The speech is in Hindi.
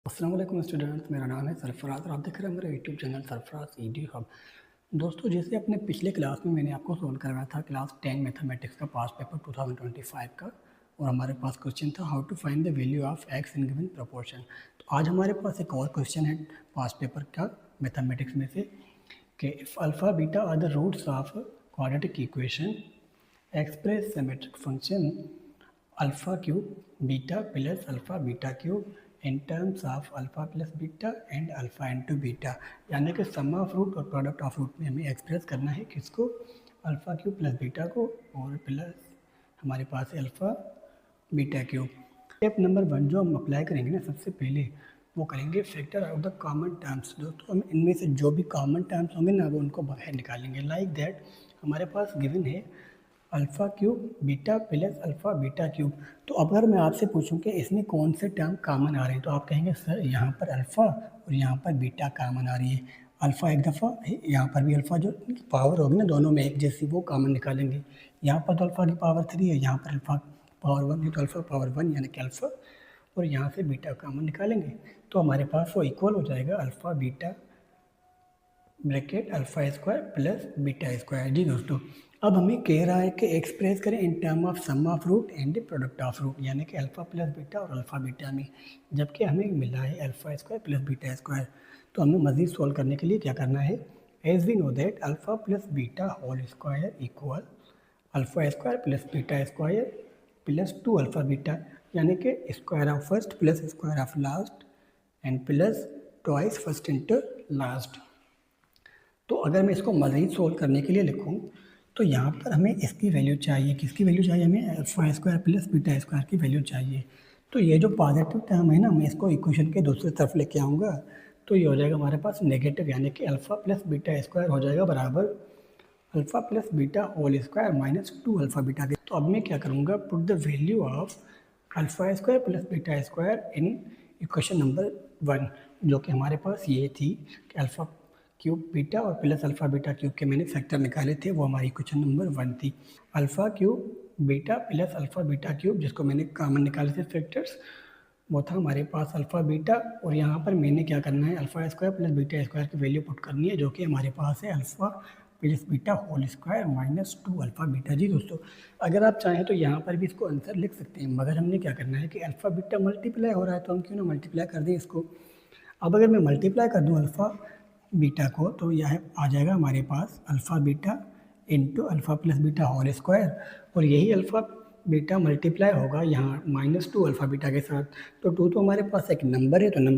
अस्सलाम वालेकुम स्टूडेंट्स, मेरा नाम है सरफराज और आप देख रहे हैं मेरा YouTube channel Sarfaraz ED hub. दोस्तों, जैसे अपने पिछले क्लास में मैंने आपको सोल्व करवाया था क्लास 10 मैथमेटिक्स का पास्ट पेपर 2025 का, और हमारे पास क्वेश्चन था how to find the value of x in given proportion. तो आज हमारे पास एक और क्वेश्चन है पास्ट पेपर का मैथमेटिक्स में से कि if alpha beta are the roots of quadratic equation express symmetric function alpha cube beta plus alpha beta cube in terms of alpha plus beta and alpha into beta. यानी कि सम ऑफ रूट और प्रोडक्ट ऑफ रूट में हमें एक्सप्रेस करना है किसको, अल्फ़ा क्यूब प्लस बीटा को, और प्लस हमारे पास है alpha beta cube. Step number 1 जो हम अप्लाई करेंगे ना, सबसे पहले वो करेंगे factor out the common terms. दोस्तों, हम इनमें से जो भी कॉमन टर्म्स होंगे ना वो उनको बाहर निकालेंगे। लाइक दैट हमारे पास गिवन है alpha cube beta plus alpha beta cube. तो अगर मैं आपसे पूछूं कि इसमें कौन से टर्म कॉमन आ रहे हैं, तो आप कहेंगे सर यहाँ पर अल्फ़ा और यहाँ पर बीटा कॉमन आ रही है। अल्फ़ा एक दफ़ा, यहाँ पर भी अल्फ़ा जो पावर होगी ना दोनों में एक जैसी, वो कॉमन निकालेंगे। यहाँ पर तो अल्फ़ा की पावर 3 है, यहाँ पर अल्फ़ा पावर 1 है, तो अल्फ़ा पावर 1 यानी कि अल्फ़ा, और यहाँ से बीटा कॉमन निकालेंगे तो हमारे पास वो इक्वल हो जाएगा alpha beta bracket alpha square plus beta square. जी दोस्तों, अब हमें कह रहा है कि एक्सप्रेस करें in term of sum of root and product of root, यानी कि अल्फ़ा प्लस बीटा और अल्फ़ा बीटा में, जबकि हमें मिला है alpha square plus beta square. तो हमें मज़ीद सोल्व करने के लिए क्या करना है, as we know that alpha plus beta whole square equal alpha square plus beta square plus 2 alpha beta, यानी कि square of first plus square of last and plus twice first into last. तो अगर मैं इसको मज़ीद सोल्व करने के लिए लिखूँ तो यहाँ पर हमें इसकी वैल्यू चाहिए, किसकी वैल्यू चाहिए हमें, alpha square plus beta square की वैल्यू चाहिए। तो ये जो पॉजिटिव टर्म है ना, मैं इसको इक्वेशन के दूसरी तरफ लेके आऊँगा, तो ये हो जाएगा हमारे पास नेगेटिव, यानी कि अल्फ़ा प्लस बीटा स्क्वायर हो जाएगा बराबर alpha plus beta whole square minus 2 alpha beta के। तो अब मैं क्या करूँगा, put the value of alpha square plus beta square in equation number 1, जो कि हमारे पास ये थी कि अल्फ़ा क्यूब बीटा और प्लस अल्फ़ा बीटा क्यूब के मैंने फैक्टर निकाले थे, वो हमारी क्वेश्चन नंबर 1 थी। Alpha cube beta plus alpha beta cube जिसको मैंने कॉमन निकाले थे फैक्टर्स, वो था हमारे पास अल्फ़ा बीटा, और यहाँ पर मैंने क्या करना है, alpha square plus beta square की वैल्यू पुट करनी है, जो कि हमारे पास है alpha plus beta whole square minus 2 alpha beta. जी दोस्तों, अगर आप चाहें तो यहाँ पर भी इसको आंसर लिख सकते हैं, मगर हमने क्या करना है कि अल्फ़ा बीटा मल्टीप्लाई हो रहा है तो हम क्यों ना मल्टीप्लाई कर दें इसको। अब अगर मैं मल्टीप्लाई कर दूँ अल्फ़ा बीटा को, तो यह आ जाएगा हमारे पास alpha beta into alpha plus beta whole square, और यही अल्फ़ा बीटा मल्टीप्लाई होगा यहाँ माइनस 2 अल्फ़ा बीटा के साथ। तो 2 तो हमारे पास एक नंबर है, तो नंबर